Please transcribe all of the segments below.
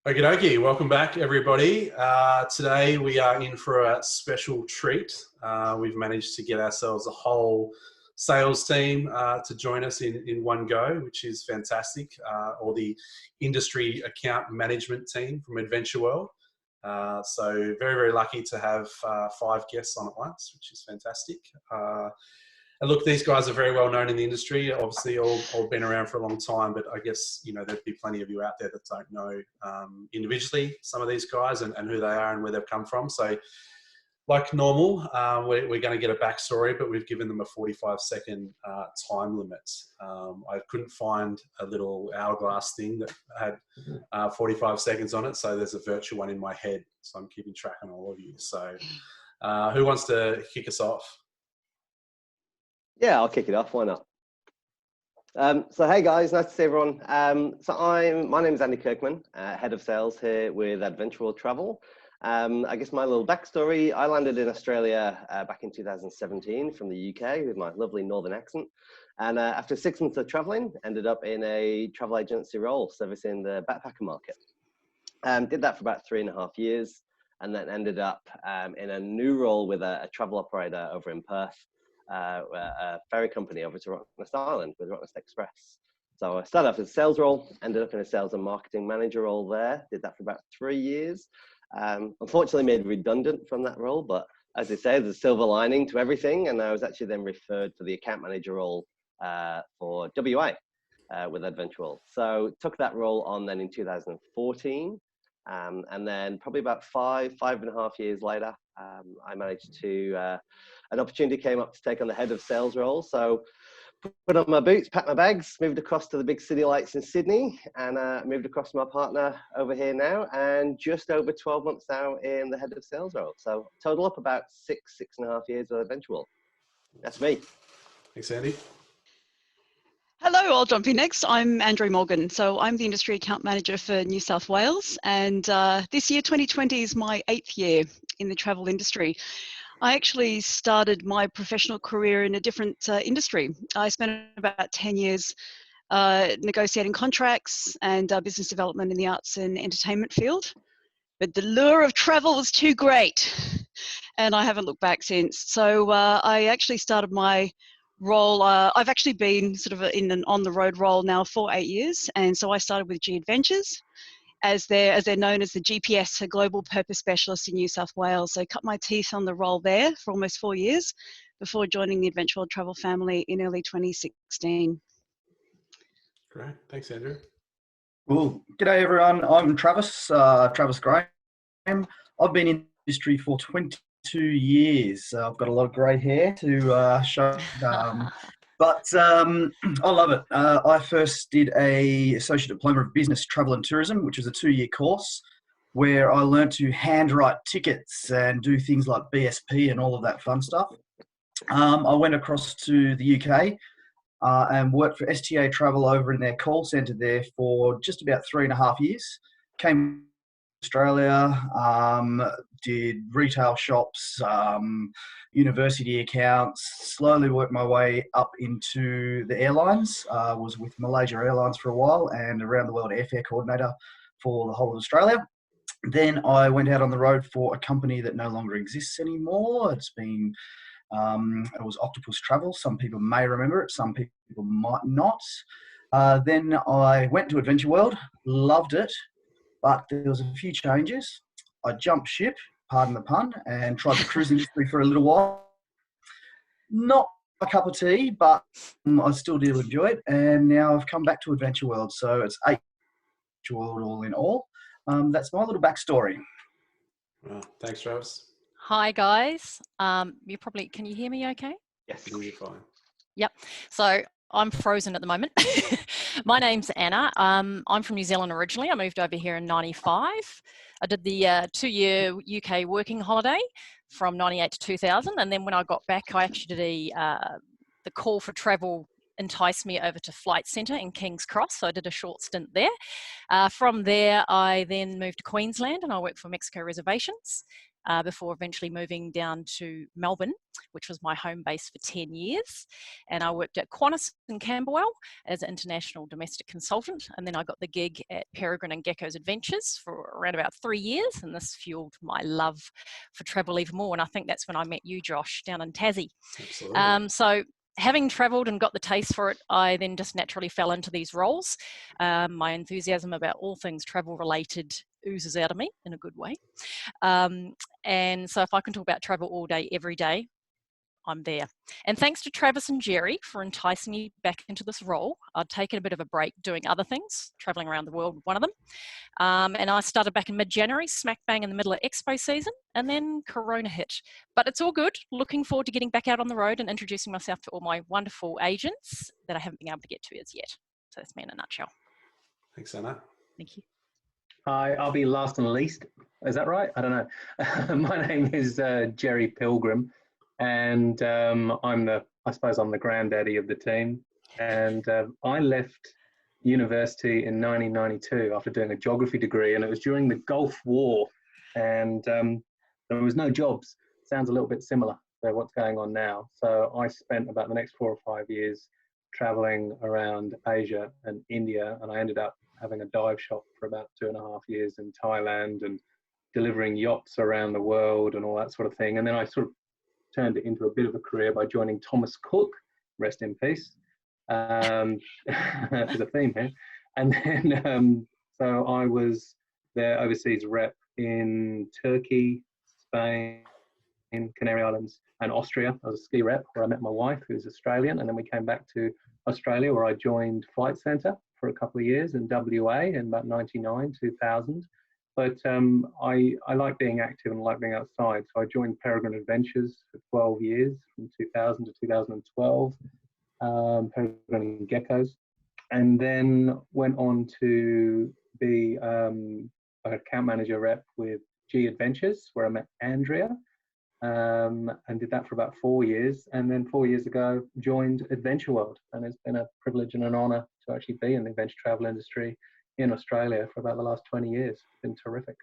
Okie dokie, welcome back everybody. Today we are in for a special treat. We've managed to get ourselves a whole sales team to join us in one go, which is fantastic, or the industry account management team from Adventure World. So very, very lucky to have 5 guests on at once, which is fantastic. And look, these guys are very well known in the industry, obviously all been around for a long time, but I guess, you know, there'd be plenty of you out there that don't know individually some of these guys and who they are and where they've come from. So like normal, we're going to get a backstory, but we've given them a 45-second time limit. I couldn't find a little hourglass thing that had 45 seconds on it, so there's a virtual one in my head, so I'm keeping track on all of you. So who wants to kick us off? Yeah, I'll kick it off. Why not? So hey guys, nice to see everyone. My name is Andy Kirkman, head of sales here with Adventure World Travel. I guess my little backstory: I landed in Australia back in 2017 from the UK with my lovely northern accent, and after 6 months of traveling, ended up in a travel agency role servicing the backpacker market. Did that for about 3.5 years, and then ended up in a new role with a travel operator over in Perth. A ferry company over to Rottnest Island with Rottnest Express. So I started off as a sales role, ended up in a sales and marketing manager role there, did that for about 3 years. Unfortunately made redundant from that role, but as they say, there's a silver lining to everything, and I was actually then referred to the account manager role for WA with Adventure World. So took that role on then in 2014, and then probably about 5.5 years later, I managed to, an opportunity came up to take on the head of sales role. So put on my boots, packed my bags, moved across to the big city lights in Sydney, and moved across to my partner over here now, and just over 12 months now in the head of sales role. So total up about 6.5 years with Adventure World. That's me. Thanks, Andy. Hello, I'll jump in next. I'm Andrea Morgan. So I'm the Industry Account Manager for New South Wales, and this year, 2020, is my 8th year in the travel industry. I actually started my professional career in a different industry. I spent about 10 years negotiating contracts and business development in the arts and entertainment field. But the lure of travel was too great, and I haven't looked back since. So I actually started my role. I've actually been sort of in an on-the-road role now for 8 years, and so I started with G Adventures, as they're known as the GPS, a global purpose specialist in New South Wales. So cut my teeth on the role there for almost 4 years before joining the Adventure World Travel family in early 2016. Great, thanks, Andrew. Cool. G'day everyone, I'm Travis Graham. I've been in the industry for 22 years. I've got a lot of grey hair to show, but I love it. I first did a Associate Diploma of Business, Travel and Tourism, which was a 2-year course where I learned to handwrite tickets and do things like BSP and all of that fun stuff. I went across to the UK and worked for STA Travel over in their call centre there for just about 3.5 years. Came to Australia, did retail shops, university accounts, slowly worked my way up into the airlines. Was with Malaysia Airlines for a while and around the world airfare coordinator for the whole of Australia. Then I went out on the road for a company that no longer exists anymore. It's been it was Octopus Travel. Some people may remember it, some people might not. Then I went to Adventure World, loved it, but there was a few changes. I jumped ship, pardon the pun, and tried the cruise industry for a little while. Not a cup of tea, but I still do enjoy it. And now I've come back to Adventure World, so it's 8 Adventure World all in all. That's my little backstory. Well, thanks, Travis. Hi guys, can you hear me okay? Yes. You're fine. Yep, so I'm frozen at the moment. My name's Anna. I'm from New Zealand originally. I moved over here in 95. I did the 2-year UK working holiday from 98 to 2000, and then when I got back, I actually did the call for travel enticed me over to Flight Centre in King's Cross, so I did a short stint there. From there, I then moved to Queensland and I worked for Mexico Reservations. before eventually moving down to Melbourne, which was my home base for 10 years. And I worked at Qantas in Camberwell as an international domestic consultant. And then I got the gig at Peregrine and Gecko's Adventures for around about 3 years. And this fueled my love for travel even more. And I think that's when I met you, Josh, down in Tassie. Absolutely. So having travelled and got the taste for it, I then just naturally fell into these roles. My enthusiasm about all things travel related oozes out of me in a good way. And so if I can talk about travel all day, every day, I'm there. And thanks to Travis and Jerry for enticing me back into this role. I'd taken a bit of a break doing other things, traveling around the world, one of them. And I started back in mid-January, smack bang in the middle of Expo season, and then Corona hit. But it's all good. Looking forward to getting back out on the road and introducing myself to all my wonderful agents that I haven't been able to get to as yet. So that's me in a nutshell. Thanks, Anna. Thank you. Hi, I'll be last and least. Is that right? I don't know. My name is Jerry Pilgrim, and I suppose I'm the granddaddy of the team. And I left university in 1992 after doing a geography degree, and it was during the Gulf War, and there was no jobs. Sounds a little bit similar to what's going on now. So I spent about the next 4 or 5 years traveling around Asia and India, and I ended up having a dive shop for about 2.5 years in Thailand and delivering yachts around the world and all that sort of thing. And then I sort of turned it into a bit of a career by joining Thomas Cook, rest in peace. There's a theme here. And then, so I was their overseas rep in Turkey, Spain, Canary Islands, and Austria. I was a ski rep where I met my wife, who's Australian, and then we came back to Australia where I joined Flight Centre for a couple of years in WA in about 99, 2000. But I like being active and like being outside. So I joined Peregrine Adventures for 12 years, from 2000 to 2012, Peregrine and Geckos. And then went on to be an account manager rep with G Adventures, where I met Andrea, and did that for about 4 years. And then 4 years ago, joined Adventure World. And it's been a privilege and an honour to actually be in the adventure travel industry in Australia for about the last 20 years. It's been terrific.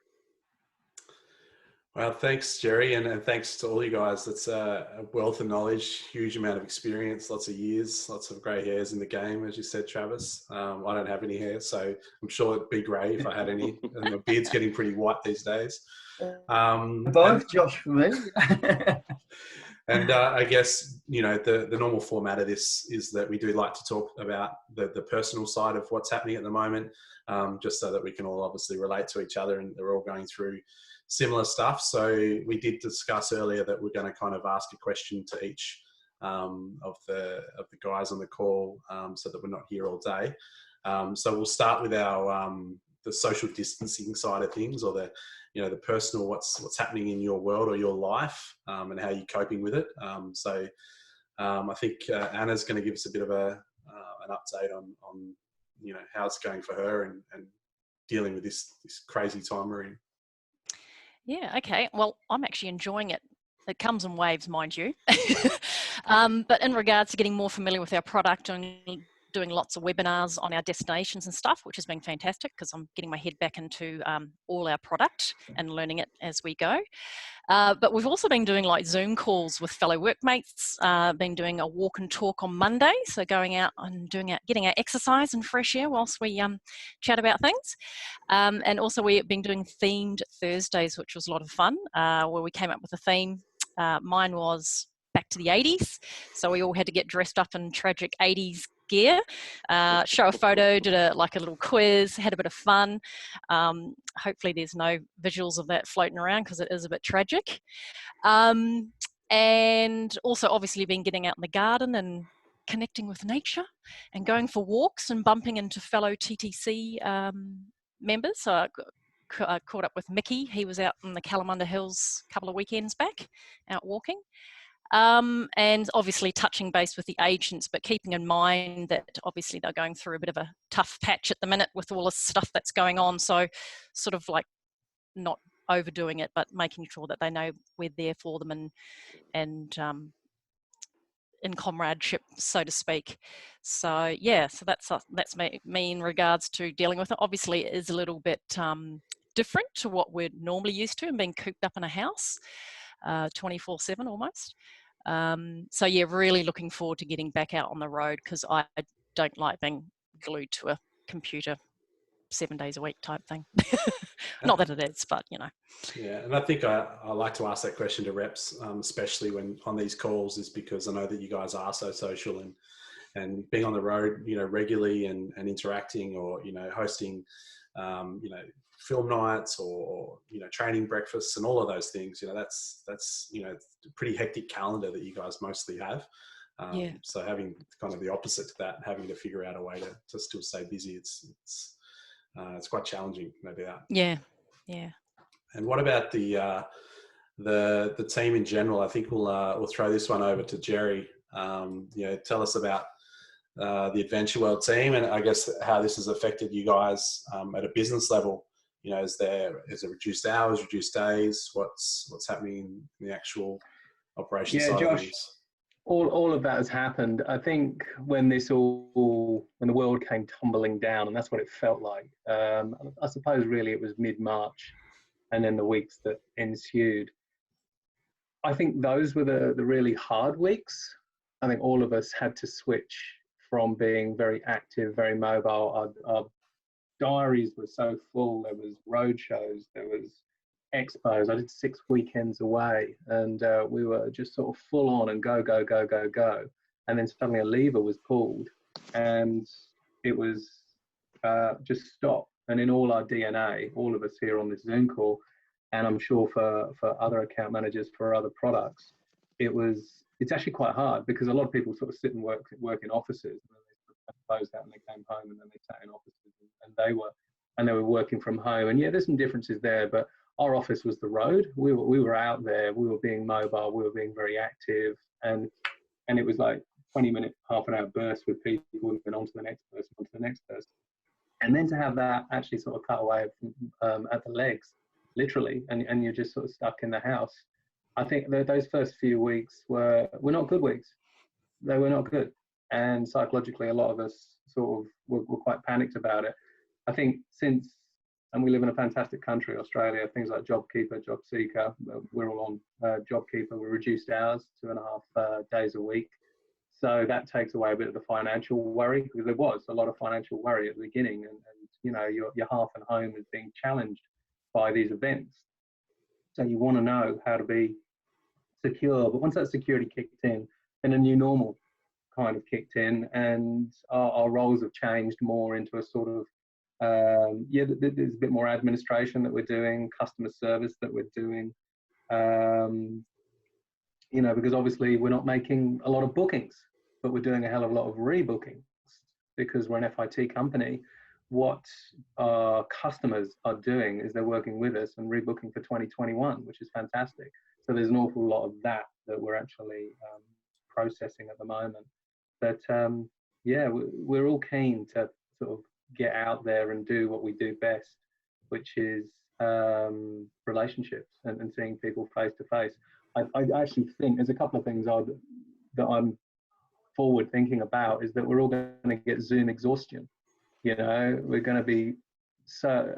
Well, thanks, Jerry, and thanks to all you guys. That's a wealth of knowledge, huge amount of experience, lots of years, lots of grey hairs in the game, as you said, Travis. I don't have any hair, so I'm sure it'd be grey if I had any. And my beard's getting pretty white these days. Both, Josh, for me. And I guess, you know, the normal format of this is that we do like to talk about the personal side of what's happening at the moment, just so that we can all obviously relate to each other, and they're all going through similar stuff. So we did discuss earlier that we're going to kind of ask a question to each of the guys on the call, so that we're not here all day. So we'll start with our the social distancing side of things, or the personal, what's happening in your world or your life, and how you're coping with it. So I think Anna's going to give us a bit of an update on how it's going for her and dealing with this crazy time we're in. Yeah, okay. Well, I'm actually enjoying it. It comes in waves, mind you. But in regards to getting more familiar with our product and doing lots of webinars on our destinations and stuff, which has been fantastic because I'm getting my head back into all our product and learning it as we go. But we've also been doing like Zoom calls with fellow workmates, been doing a walk and talk on Monday. So going out and getting our exercise and fresh air whilst we chat about things. And also we've been doing themed Thursdays, which was a lot of fun, where we came up with a theme. Mine was back to the 80s. So we all had to get dressed up in tragic 80s gear, show a photo, did a little quiz, had a bit of fun. Hopefully there's no visuals of that floating around because it is a bit tragic. And also obviously been getting out in the garden and connecting with nature and going for walks and bumping into fellow TTC members. So I caught up with Mickey. He was out in the Kalamunda Hills a couple of weekends back, out walking. And obviously touching base with the agents, but keeping in mind that obviously they're going through a bit of a tough patch at the minute with all the stuff that's going on. So sort of like not overdoing it, but making sure that they know we're there for them and in comradeship, so to speak. So yeah, so that's me in regards to dealing with it. Obviously it is a little bit different to what we're normally used to and being cooped up in a house 24/7 almost. So yeah, really looking forward to getting back out on the road, because I don't like being glued to a computer 7 days a week type thing. Not that it is, but you know. Yeah, and I think I like to ask that question to reps, especially when on these calls, is because I know that you guys are so social, and being on the road, you know, regularly and interacting, or, you know, hosting, you know, film nights, or, you know, training breakfasts and all of those things, you know, that's, you know, a pretty hectic calendar that you guys mostly have. Yeah. So having kind of the opposite to that, having to figure out a way to still stay busy, it's quite challenging, no doubt. Yeah. Yeah. And what about the team in general? I think we'll throw this one over to Jerry. You know, tell us about the Adventure World team, and I guess how this has affected you guys at a business level. You know, is it reduced hours, reduced days? What's happening in the actual operation side Josh, of things? all of that has happened. I think when the world came tumbling down, and that's what it felt like. I suppose really it was mid-March, and then the weeks that ensued. I think those were the really hard weeks. I think all of us had to switch from being very active, very mobile. Our diaries were so full. There was road shows, there was expos. I did 6 weekends away, and we were just sort of full on and go. And then suddenly a lever was pulled, and it was just stop. And in all our DNA, all of us here on this Zoom call, and I'm sure for other account managers for other products, it's actually quite hard, because a lot of people sort of sit and work in offices, and then they closed out and they came home, and then they sat in offices, and they were working from home. And yeah, there's some differences there, but our office was the road. We were out there. We were being mobile. We were being very active, and it was like 20-minute, half an hour bursts with people, and then on to the next person, and then to have that actually sort of cut away at the legs, literally, and you're just sort of stuck in the house. I think those first few weeks were not good weeks. They were not good, and psychologically, a lot of us sort of were quite panicked about it. I think and we live in a fantastic country, Australia, things like JobKeeper, JobSeeker, we're all on JobKeeper. We reduced hours, 2.5 days a week. So that takes away a bit of the financial worry, because there was a lot of financial worry at the beginning, and you know, your half and home is being challenged by these events. So you want to know how to be secure, but once that security kicked in, then a new normal kind of kicked in, and our roles have changed more into a sort of there's a bit more administration that we're doing, customer service that we're doing, you know, because obviously we're not making a lot of bookings, but we're doing a hell of a lot of rebookings, because we're an FIT company. What our customers are doing is they're working with us and rebooking for 2021, which is fantastic. So there's an awful lot of that we're actually processing at the moment. But yeah, we're all keen to sort of get out there and do what we do best, which is relationships and seeing people face to face. I actually think there's a couple of things that I'm forward thinking about, is that we're all going to get Zoom exhaustion. You know, we're going to be, so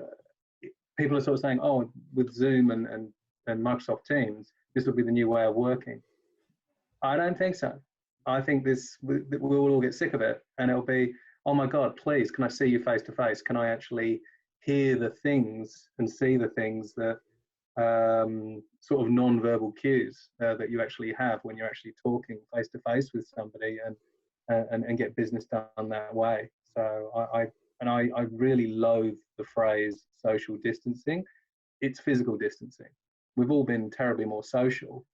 people are sort of saying, oh, with Zoom and Microsoft Teams, this will be the new way of working. I don't think so. I think we'll all get sick of it, and it'll be, oh my God, please, can I see you face to face? Can I actually hear the things and see the things that sort of non-verbal cues that you actually have when you're actually talking face to face with somebody, and get business done that way. So I really loathe the phrase social distancing. It's physical distancing. We've all been terribly more social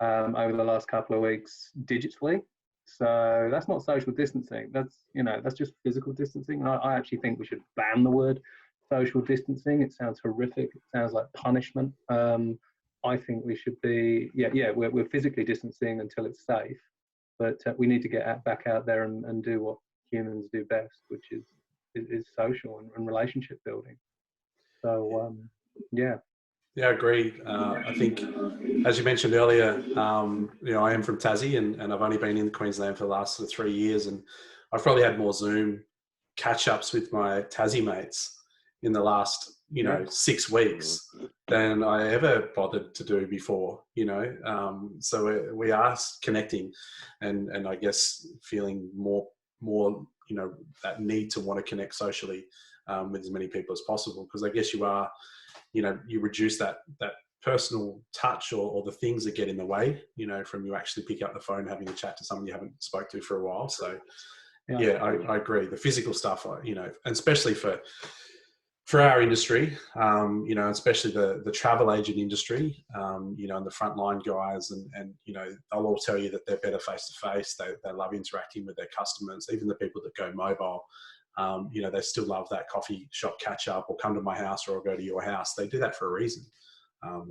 over the last couple of weeks digitally. So that's not social distancing. That's just physical distancing. And I actually think we should ban the word social distancing. It sounds horrific. It sounds like punishment. I think we should be, we're physically distancing until it's safe, but we need to get back out there and do what humans do best, which is social and relationship building. So yeah. Yeah, agreed. I think, as you mentioned earlier, I am from Tassie, and I've only been in Queensland for the last 3 years, and I've probably had more Zoom catch-ups with my Tassie mates in the last, 6 weeks than I ever bothered to do before, so we are connecting and I guess feeling more, that need to want to connect socially with as many people as possible, because I guess you are, you reduce that personal touch or the things that get in the way, from you actually pick up the phone, having a chat to someone you haven't spoke to for a while. So yeah, I agree. The physical stuff, and especially for our industry, especially the travel agent industry, and the frontline guys, and they'll all tell you that they're better face to face. They love interacting with their customers, even the people that go mobile. They still love that coffee shop catch up, or come to my house, or I'll go to your house. They do that for a reason,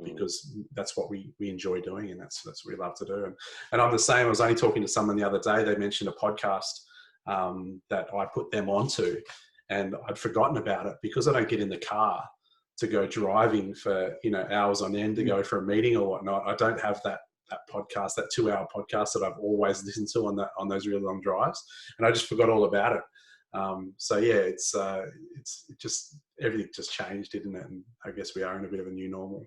because that's what we enjoy doing, and that's what we love to do. And I'm the same. I was only talking to someone the other day. They mentioned a podcast that I put them onto, and I'd forgotten about it because I don't get in the car to go driving for hours on end to go for a meeting or whatnot. I don't have that podcast, that 2-hour podcast that I've always listened to on those really long drives, and I just forgot all about it. So yeah, it's just everything just changed, didn't it? And I guess we are in a bit of a new normal.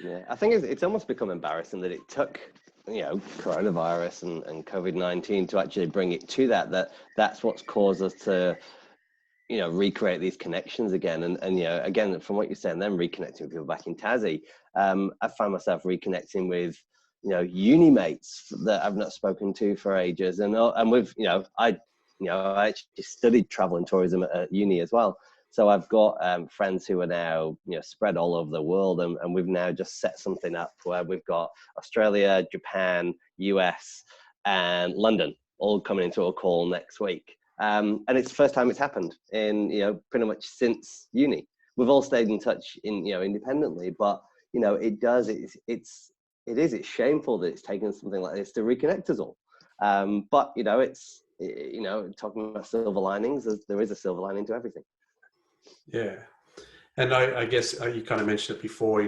Yeah, I think it's almost become embarrassing that it took coronavirus and COVID-19 to actually bring it to that's what's caused us to recreate these connections again. And again, from what you're saying, then reconnecting with people back in Tassie, I find myself reconnecting with uni mates that I've not spoken to for ages, and with I actually studied travel and tourism at uni as well. So I've got friends who are now spread all over the world, and we've now just set something up where we've got Australia, Japan, US, and London all coming into a call next week. And it's the first time it's happened in pretty much since uni. We've all stayed in touch independently, but it's shameful that it's taken something like this to reconnect us all. But it's talking about silver linings, there is a silver lining to everything. Yeah. And I guess you kind of mentioned it before,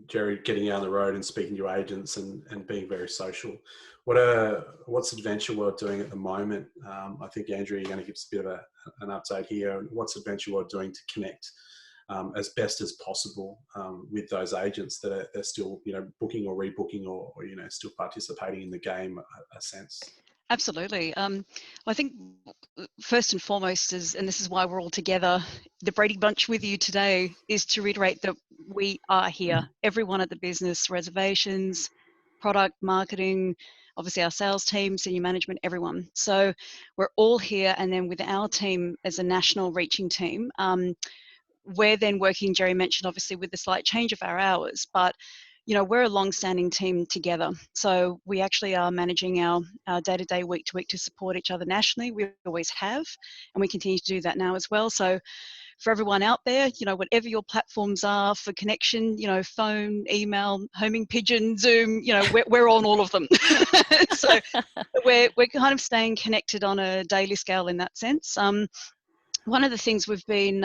Jerry, getting out on the road and speaking to agents and being very social. What's Adventure World doing at the moment? I think, Andrea, you're going to give us a bit of an update here. What's Adventure World doing to connect as best as possible with those agents that are still, booking or rebooking or still participating in the game, a sense? Absolutely. I think first and foremost and this is why we're all together, the Brady Bunch with you today, is to reiterate that we are here. Everyone at the business, reservations, product, marketing, obviously our sales team, senior management, everyone. So we're all here, and then with our team as a national reaching team, we're then working, Jerry mentioned, obviously with the slight change of our hours, but we're a long-standing team together. So we actually are managing our day-to-day, week-to-week to support each other nationally. We always have, and we continue to do that now as well. So for everyone out there, whatever your platforms are for connection, phone, email, homing pigeon, Zoom, we're on all of them. So we're kind of staying connected on a daily scale in that sense. One of the things we've been,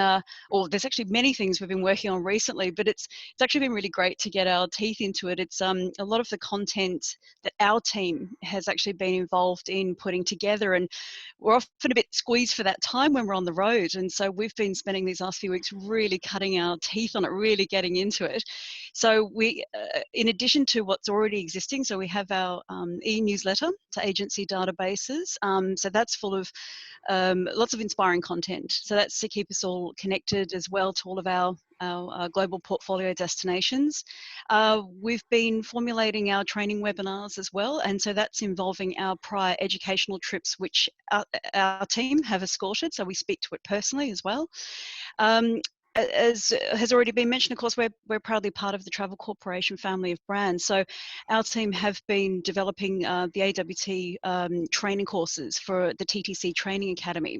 or there's actually many things we've been working on recently, but it's actually been really great to get our teeth into it. It's a lot of the content that our team has actually been involved in putting together, and we're often a bit squeezed for that time when we're on the road. And so we've been spending these last few weeks really cutting our teeth on it, really getting into it. So we, in addition to what's already existing, so we have our e-newsletter to agency databases. So that's full of lots of inspiring content. So that's to keep us all connected as well to all of our global portfolio destinations. We've been formulating our training webinars as well, and so that's involving our prior educational trips, which our team have escorted, so we speak to it personally as well. As has already been mentioned, of course, we're proudly part of the Travel Corporation family of brands. So our team have been developing the AWT training courses for the TTC Training Academy.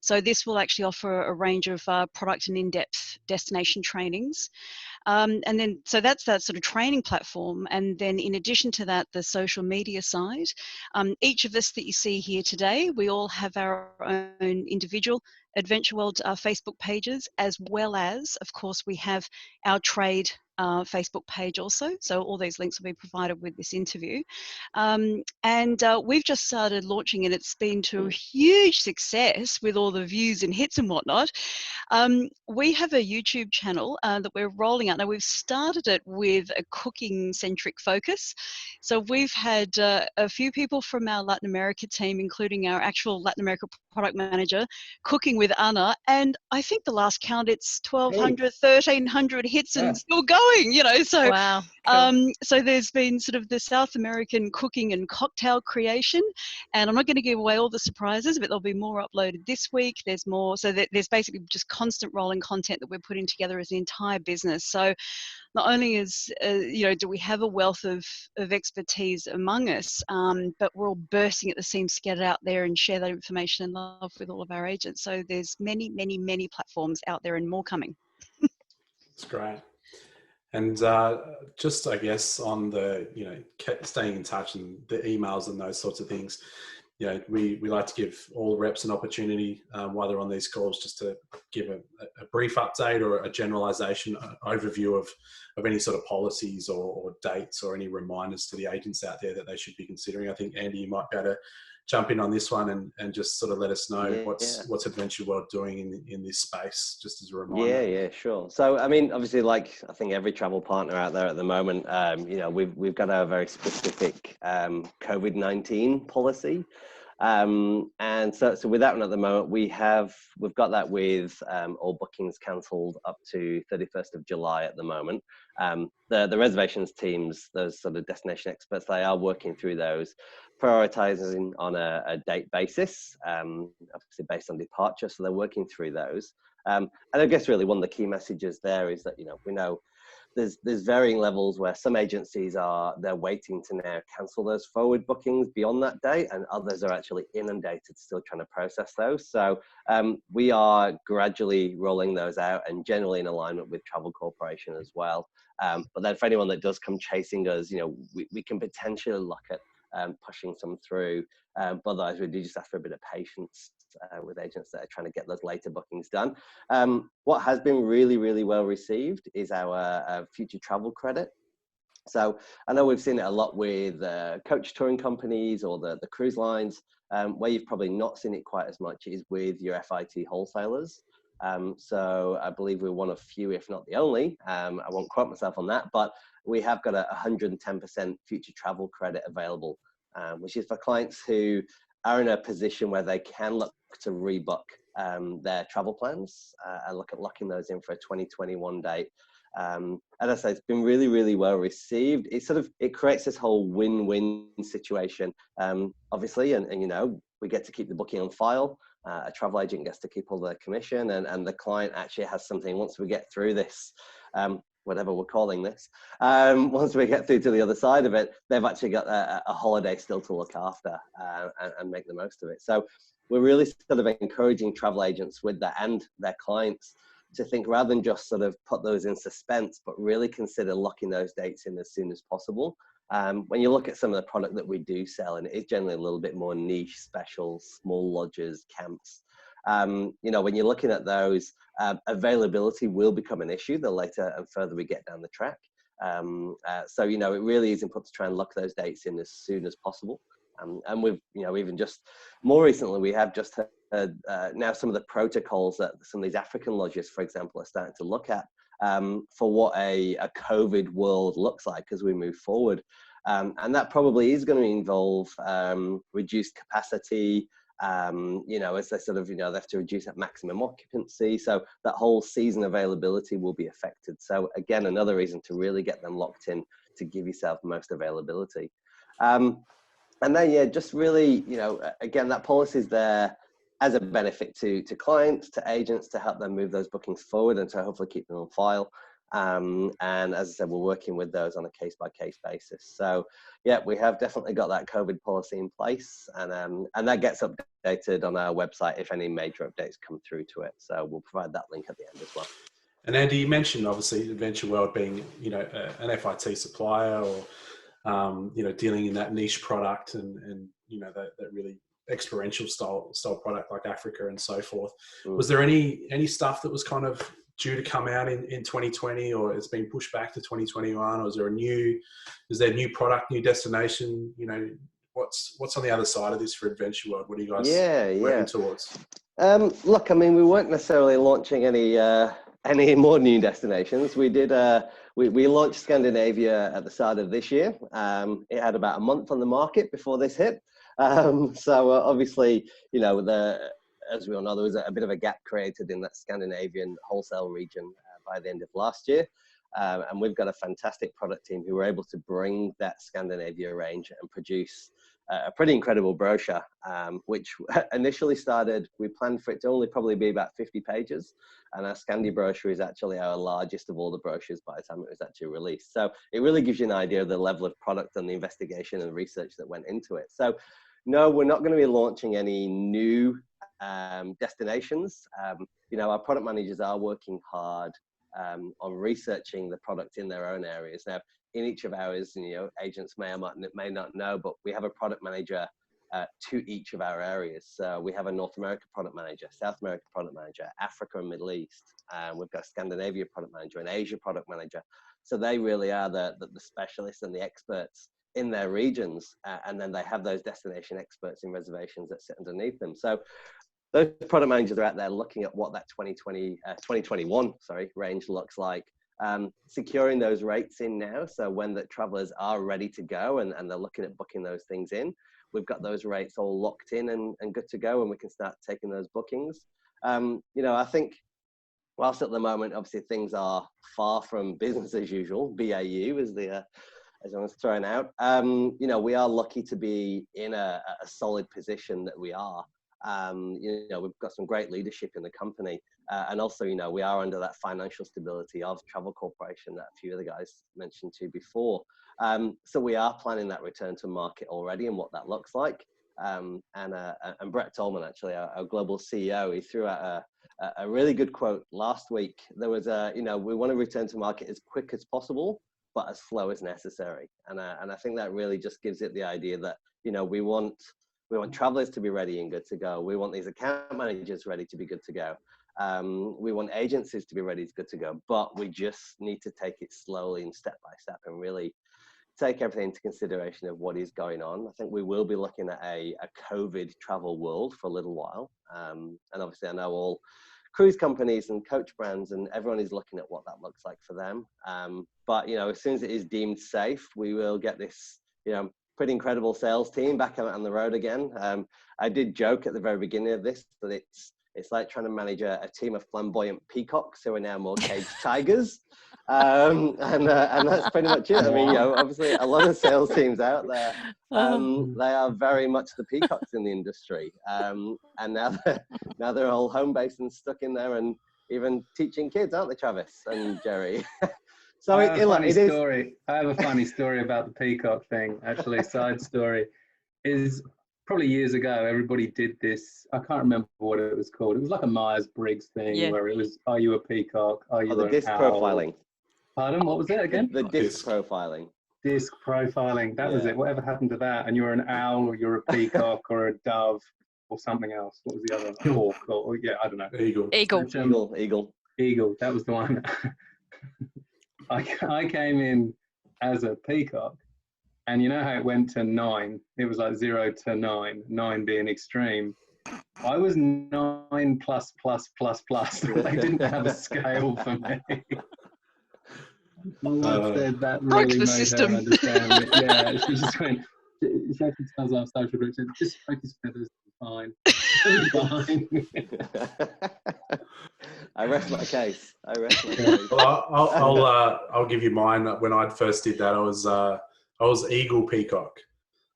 So this will actually offer a range of product and in-depth destination trainings. And then, so that's that sort of training platform. And then in addition to that, the social media side, each of us that you see here today, we all have our own individual Adventure World Facebook pages, as well as, of course, we have our trade Facebook page also. So all these links will be provided with this interview. We've just started launching, and it's been to huge success with all the views and hits and whatnot. We have a YouTube channel that we're rolling out. Now, we've started it with a cooking-centric focus. So we've had a few people from our Latin America team, including our actual Latin America product manager, cooking with Anna. And I think the last count, it's 1,200, 1,300 hits and still going, you know. So, wow, cool. so there's been sort of the South American cooking and cocktail creation. And I'm not going to give away all the surprises, but there'll be more uploaded this week. There's more. So there's basically just constant rolling content that we're putting together as an entire business. So not only is, you know, do we have a wealth of expertise among us, but we're all bursting at the seams to get it out there and share that information and love with all of our agents. So there's many, many, many platforms out there and more coming. That's great. And just, I guess, on the, you know, staying in touch and the emails and those sorts of things, you know, we like to give all reps an opportunity while they're on these calls just to give a brief update or a generalization overview of any sort of policies or dates or any reminders to the agents out there that they should be considering. I think, Andy, you might be able to jump in on this one and just sort of let us know what's Adventure World doing in this space, just as a reminder. Yeah, sure. So, I mean, obviously, like I think every travel partner out there at the moment, you know, we've got a very specific COVID-19 policy. And so with that one at the moment, we've got that with all bookings cancelled up to 31st of July at the moment. The reservations teams, those sort of destination experts, they are working through those, prioritizing on a date basis, obviously based on departure. So they're working through those. And I guess really one of the key messages there is that, you know, we know there's varying levels where some agencies they're waiting to now cancel those forward bookings beyond that date, and others are actually inundated still trying to process those. So we are gradually rolling those out and generally in alignment with Travel Corporation as well. But then for anyone that does come chasing us, you know, we can potentially look at pushing some through, but otherwise we do just ask for a bit of patience with agents that are trying to get those later bookings done. What has been really, really well received is our future travel credit. So I know we've seen it a lot with coach touring companies or the cruise lines. Where you've probably not seen it quite as much is with your FIT wholesalers. So I believe we're one of few, if not the only, I won't quote myself on that, but we have got a 110% future travel credit available, which is for clients who are in a position where they can look to rebook their travel plans and look at locking those in for a 2021 date. And as I say, it's been really, really well received. It creates this whole win-win situation, obviously, and you know, we get to keep the booking on file. A travel agent gets to keep all their commission, and the client actually has something once we get through this, whatever we're calling this. Once we get through to the other side of it, they've actually got a holiday still to look after and make the most of it. So we're really sort of encouraging travel agents with that and their clients to think, rather than just sort of put those in suspense, but really consider locking those dates in as soon as possible. When you look at some of the product that we do sell, and it's generally a little bit more niche, special, small lodges, camps, you know, when you're looking at those, availability will become an issue the later and further we get down the track. So, you know, it really is important to try and lock those dates in as soon as possible. And we've, you know, even just more recently, we have just heard now some of the protocols that some of these African lodges, for example, are starting to look at for what a COVID world looks like as we move forward. And that probably is going to involve reduced capacity, you know, as they sort of, you know, they have to reduce that maximum occupancy. So that whole season availability will be affected. So again, another reason to really get them locked in to give yourself most availability. And then, yeah, just really, you know, again, that policy is there as a benefit to clients, to agents, to help them move those bookings forward and to hopefully keep them on file. And as I said, we're working with those on a case-by-case basis. So, yeah, we have definitely got that COVID policy in place, and that gets updated on our website if any major updates come through to it. So we'll provide that link at the end as well. And Andy, you mentioned obviously Adventure World being, you know, an FIT supplier or you know, dealing in that niche product and you know, that really experiential style product like Africa and so forth. Was there any stuff that was kind of due to come out in 2020, or it's been pushed back to 2021, or is there new product, new destination? You know, what's on the other side of this for Adventure World? What are you guys working towards? Look, I mean, we weren't necessarily launching any more new destinations. We did. We launched Scandinavia at the start of this year. It had about a month on the market before this hit. So obviously, you know, as we all know, there was a bit of a gap created in that Scandinavian wholesale region by the end of last year. And we've got a fantastic product team who were able to bring that Scandinavia range and produce a pretty incredible brochure, which initially started, we planned for it to only probably be about 50 pages. And our Scandi brochure is actually our largest of all the brochures by the time it was actually released. So it really gives you an idea of the level of product and the investigation and research that went into it. So no, we're not going to be launching any new destinations. You know, our product managers are working hard on researching the product in their own areas. Now, in each of ours, you know, agents may not know, but we have a product manager to each of our areas. So we have a North America product manager, South America product manager, Africa and Middle East. We've got a Scandinavia product manager, an Asia product manager. So they really are the specialists and the experts in their regions. And then they have those destination experts in reservations that sit underneath them. So those product managers are out there looking at what that 2021 range looks like. Securing those rates in now, so when the travelers are ready to go and they're looking at booking those things in, we've got those rates all locked in and good to go, and we can start taking those bookings. You know, I think whilst at the moment, obviously things are far from business as usual, BAU as everyone's thrown out. You know, we are lucky to be in a solid position that we are. You know, we've got some great leadership in the company, and also, you know, we are under that financial stability of Travel Corporation that a few of the guys mentioned to before. So we are planning that return to market already and what that looks like. And Brett Tolman, actually, our global CEO, he threw out a really good quote last week. There was you know, we want to return to market as quick as possible, but as slow as necessary. And I think that really just gives it the idea that, you know, we want travelers to be ready and good to go. We want these account managers ready to be good to go. We want agencies to be ready to good to go, but we just need to take it slowly and step by step and really take everything into consideration of what is going on. I think we will be looking at a COVID travel world for a little while. And obviously I know all cruise companies and coach brands and everyone is looking at what that looks like for them. But, you know, as soon as it is deemed safe, we will get this, you know, pretty incredible sales team back out on the road again. I did joke at the very beginning of this that it's like trying to manage a team of flamboyant peacocks who are now more caged tigers. And that's pretty much it. I mean, you know, obviously a lot of sales teams out there, they are very much the peacocks in the industry. And now they're all home-based and stuck in there and even teaching kids, aren't they, Travis and Jerry? So I have a funny story about the peacock thing, actually. Side story is probably years ago, everybody did this. I can't remember what it was called. It was like a Myers-Briggs thing where it was, are you a peacock? Are you the disc owl? profiling. Pardon, what was it again? The disc profiling. Disc profiling, that was it. Whatever happened to that? And you're an owl or you're a peacock or a dove or something else. What was the other? Hawk or yeah, I don't know. Eagle, that was the one. I came in as a peacock, and you know how it went to 9? It was like 0 to 9, 9 being extreme. I was 9 plus. They didn't have a scale for me. My wife said that really made her understand it. Yeah, she just went, she actually tells our social group, just focus feathers, fine. Fine. I rest my case. Well, I'll give you mine. When I first did that, I was eagle peacock.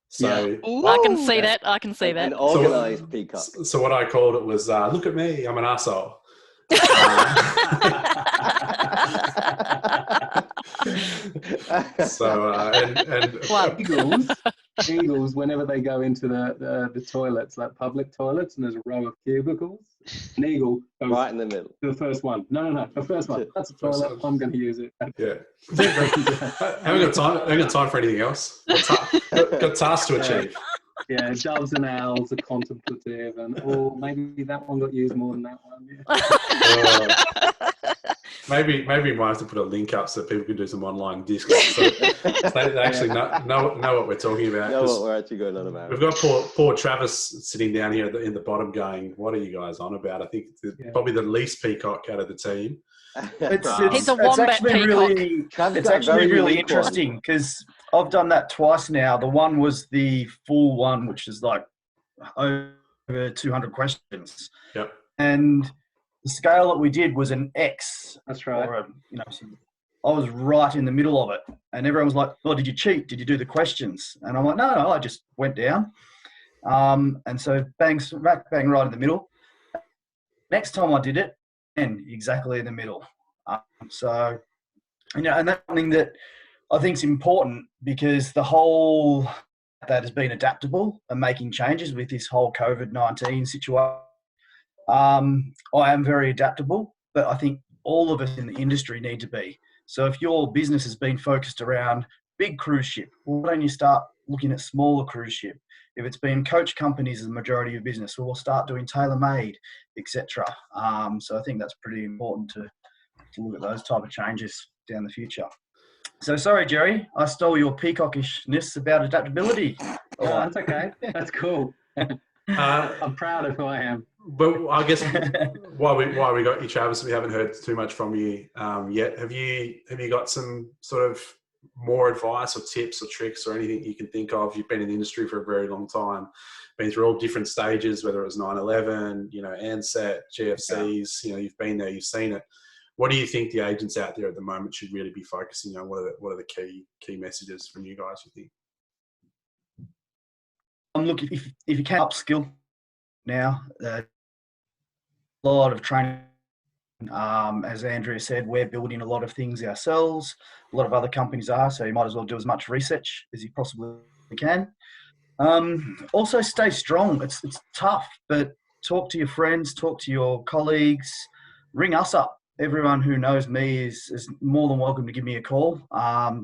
So I can see that. I can see that. An organised peacock. So what I called it was, look at me, I'm an arsehole. So and eagles, whenever they go into the toilets, like public toilets, and there's a row of cubicles, an eagle goes right in the middle. The first one. No, the first one. That's a toilet. I'm going to use it. Yeah. I haven't got time for anything else. Got tasks to achieve. Yeah, doves and owls are contemplative, and maybe that one got used more than that one. Maybe we might have to put a link up so people can do some online discs. So they actually know what we're talking about. Know what we're actually going on about. We've got poor Travis sitting down here in the bottom going, what are you guys on about? I think probably the least peacock out of the team. He's a wombat peacock. It's actually really interesting because I've done that twice now. The one was the full one, which is like over 200 questions. Yep. And the scale that we did was an X. That's right. Or I was right in the middle of it. And everyone was like, well, did you cheat? Did you do the questions? And I'm like, no, I just went down. And so bang right in the middle. Next time I did it, and exactly in the middle. So, and that's something that I think is important because the whole that has been adaptable and making changes with this whole COVID-19 situation. I am very adaptable, but I think all of us in the industry need to be. So if your business has been focused around big cruise ship, why don't you start looking at smaller cruise ship? If it's been coach companies as the majority of business, we'll start doing tailor-made, etc. So I think that's pretty important to look at those type of changes down the future. So sorry, Jerry, I stole your peacockishness about adaptability. Oh, that's okay. That's cool. I'm proud of who I am. But I guess while we got you, Travis, we haven't heard too much from you yet. Have you got some sort of more advice or tips or tricks or anything you can think of? You've been in the industry for a very long time, been through all different stages, whether it was 9/11, ANSET, GFCs. You've been there, you've seen it. What do you think the agents out there at the moment should really be focusing on? What are the key messages from you guys, you think? Look, if you can upskill now, a lot of training. As Andrea said, we're building a lot of things ourselves. A lot of other companies are, so you might as well do as much research as you possibly can. Also, stay strong. It's tough, but talk to your friends, talk to your colleagues, ring us up. Everyone who knows me is more than welcome to give me a call.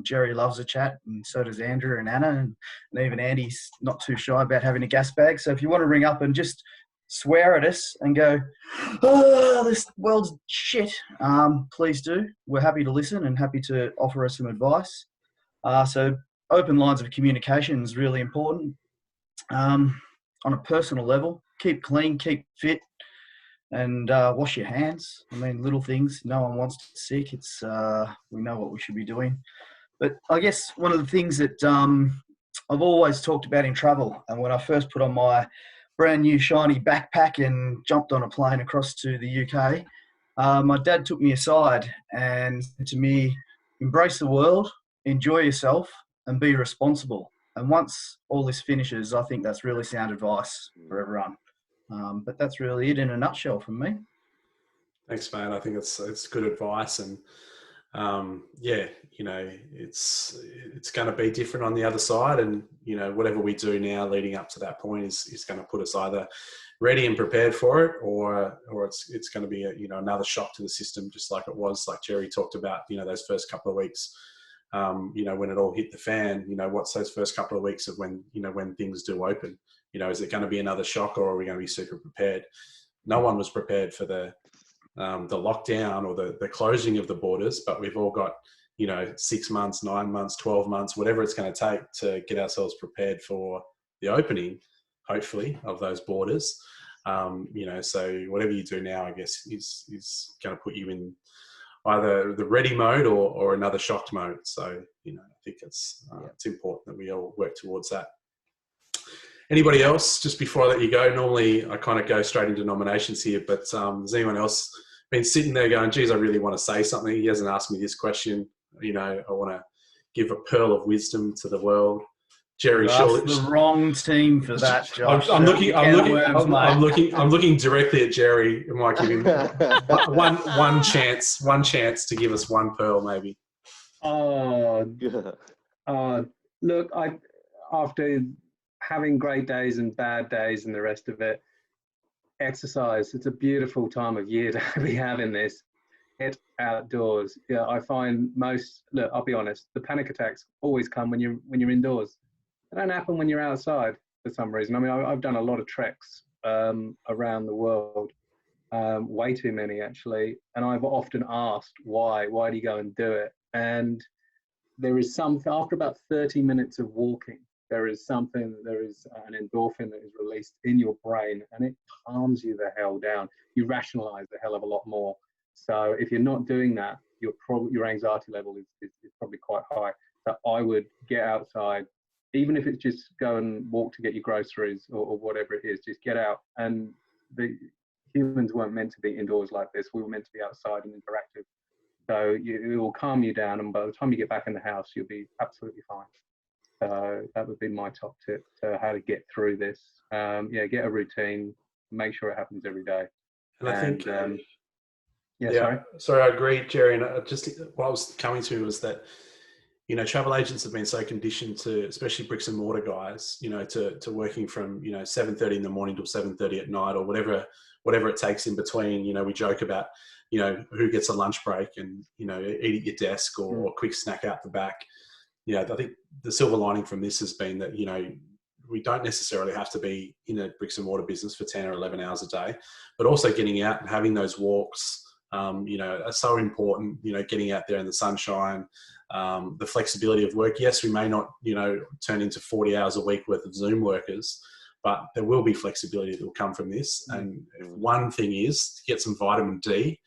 Jerry loves a chat, and so does Andrea and Anna, and even Andy's not too shy about having a gas bag. So if you want to ring up and just swear at us and go, oh, this world's shit, please do. We're happy to listen and happy to offer us some advice. So open lines of communication is really important. On a personal level, keep clean, keep fit, and wash your hands. I mean, little things. No one wants to get sick. It's we know what we should be doing. But I guess one of the things that I've always talked about in travel, and when I first put on my brand new shiny backpack and jumped on a plane across to the UK, my dad took me aside and said to me, embrace the world, enjoy yourself, and be responsible. And once all this finishes, I think that's really sound advice for everyone. But that's really it in a nutshell from me. Thanks, mate. I think it's good advice, and it's going to be different on the other side, and whatever we do now leading up to that point is going to put us either ready and prepared for it, or it's going to be another shock to the system, just like it was, like Jerry talked about. Those first couple of weeks, when it all hit the fan. What's those first couple of weeks of when things do open? Is it going to be another shock, or are we going to be super prepared? No one was prepared for the lockdown or the closing of the borders, but we've all got 6 months, 9 months, 12 months, whatever it's going to take to get ourselves prepared for the opening, hopefully, of those borders. So whatever you do now, I guess, is going to put you in either the ready mode or another shocked mode. So I think it's important that we all work towards that. Anybody else, just before I let you go? Normally I kind of go straight into nominations here, but has anyone else been sitting there going, geez, I really want to say something? He hasn't asked me this question. I want to give a pearl of wisdom to the world. Jerry, surely the wrong team for that, Josh. I'm looking directly at Jerry. I might give him one chance to give us one pearl, maybe. Look, after having great days and bad days and the rest of it, exercise. It's a beautiful time of year to be having this. Get outdoors. Yeah, I find look, I'll be honest, the panic attacks always come when you're indoors. They don't happen when you're outside for some reason. I mean, I've done a lot of treks around the world, way too many actually. And I've often asked why do you go and do it? And there is something, after about 30 minutes of walking, there is an endorphin that is released in your brain, and it calms you the hell down. You rationalize a hell of a lot more. So if you're not doing that, your anxiety level is probably quite high. So I would get outside, even if it's just go and walk to get your groceries or whatever it is, just get out. And the humans weren't meant to be indoors like this. We were meant to be outside and interactive. So it will calm you down, and by the time you get back in the house, you'll be absolutely fine. So that would be my top tip to how to get through this. Yeah, get a routine, make sure it happens every day. And I think, sorry, I agree, Jerry. And just what I was coming to was that, you know, travel agents have been so conditioned to, especially bricks and mortar guys, you know, to working from, you know, 7:30 in the morning till 7:30 at night, or whatever it takes in between. You know, we joke about, you know, who gets a lunch break and, you know, eat at your desk or a quick snack out the back. You know, I think the silver lining from this has been that, you know, we don't necessarily have to be in a bricks and mortar business for 10 or 11 hours a day, but also getting out and having those walks, you know, are so important. You know, getting out there in the sunshine, the flexibility of work. Yes, we may not, you know, turn into 40 hours a week worth of Zoom workers, but there will be flexibility that will come from this. And one thing is to get some vitamin D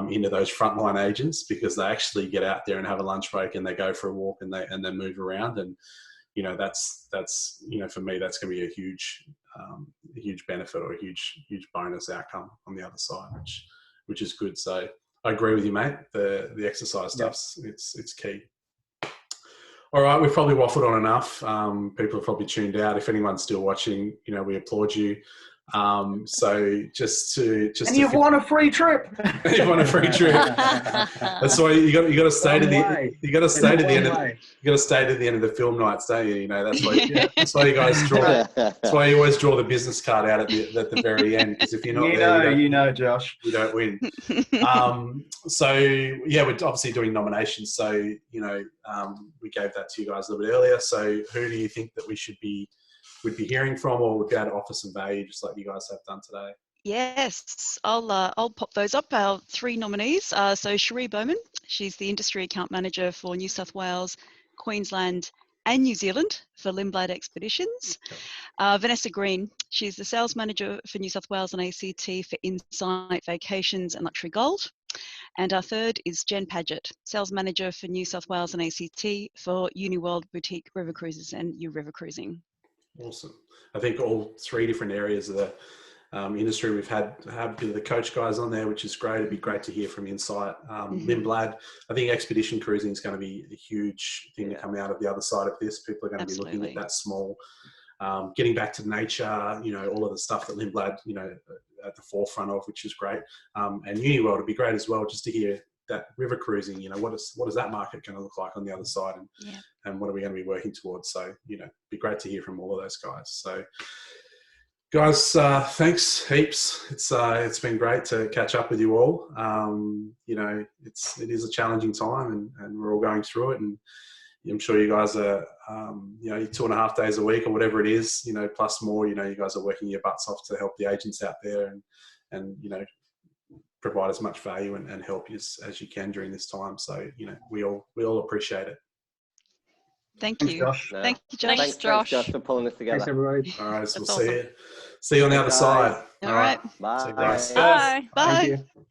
into those frontline agents, because they actually get out there and have a lunch break and they go for a walk and they move around. And, you know, that's, you know, for me, that's going to be a huge benefit, or a huge bonus outcome on the other side, which is good. So I agree with you, mate. The exercise stuff's, it's key. All right, we've probably waffled on enough. People have probably tuned out. If anyone's still watching, you know, we applaud you. So and you've won a free trip. You've won a free trip. That's why you got to stay to the end of the film nights, don't you? You know, that's why that's why you guys draw. That's why you always draw the business card out at the very end, because if you're not Josh, you don't win. So yeah, we're obviously doing nominations. So, you know, we gave that to you guys a little bit earlier. So who do you think that would be hearing from, or would be able to offer some value, just like you guys have done today? Yes, I'll pop those up. Our 3 nominees. So Cherie Bowman, she's the Industry Account Manager for New South Wales, Queensland and New Zealand for Lindblad Expeditions. Vanessa Green, she's the Sales Manager for New South Wales and ACT for Insight Vacations and Luxury Gold. And our third is Jen Padgett, Sales Manager for New South Wales and ACT for UniWorld Boutique River Cruises and U River Cruising. Awesome. I think all 3 different areas of the industry we've had the coach guys on there, which is great. It'd be great to hear from Insight. Lindblad, I think expedition cruising is going to be a huge thing to come out of the other side of this. People are going to be looking at that small, getting back to nature, you know, all of the stuff that Lindblad, you know, at the forefront of, which is great. And UniWorld would be great as well, just to hear that river cruising, you know, what is that market going to look like on the other side, and what are we going to be working towards? So, you know, it'd be great to hear from all of those guys. So guys, thanks heaps. It's been great to catch up with you all. You know, it is a challenging time, and we're all going through it, and I'm sure you guys are, you know, 2.5 days a week or whatever it is, you know, plus more, you know, you guys are working your butts off to help the agents out there, and you know, provide as much value and help you as you can during this time. So, you know, we all appreciate it. Thank you. Josh. Thank you, Josh. Thanks, Josh, for pulling this together. Thanks, everybody. All right, so we'll awesome. see you on the other side. All right. Bye. See you guys. Bye. Bye. Thank you.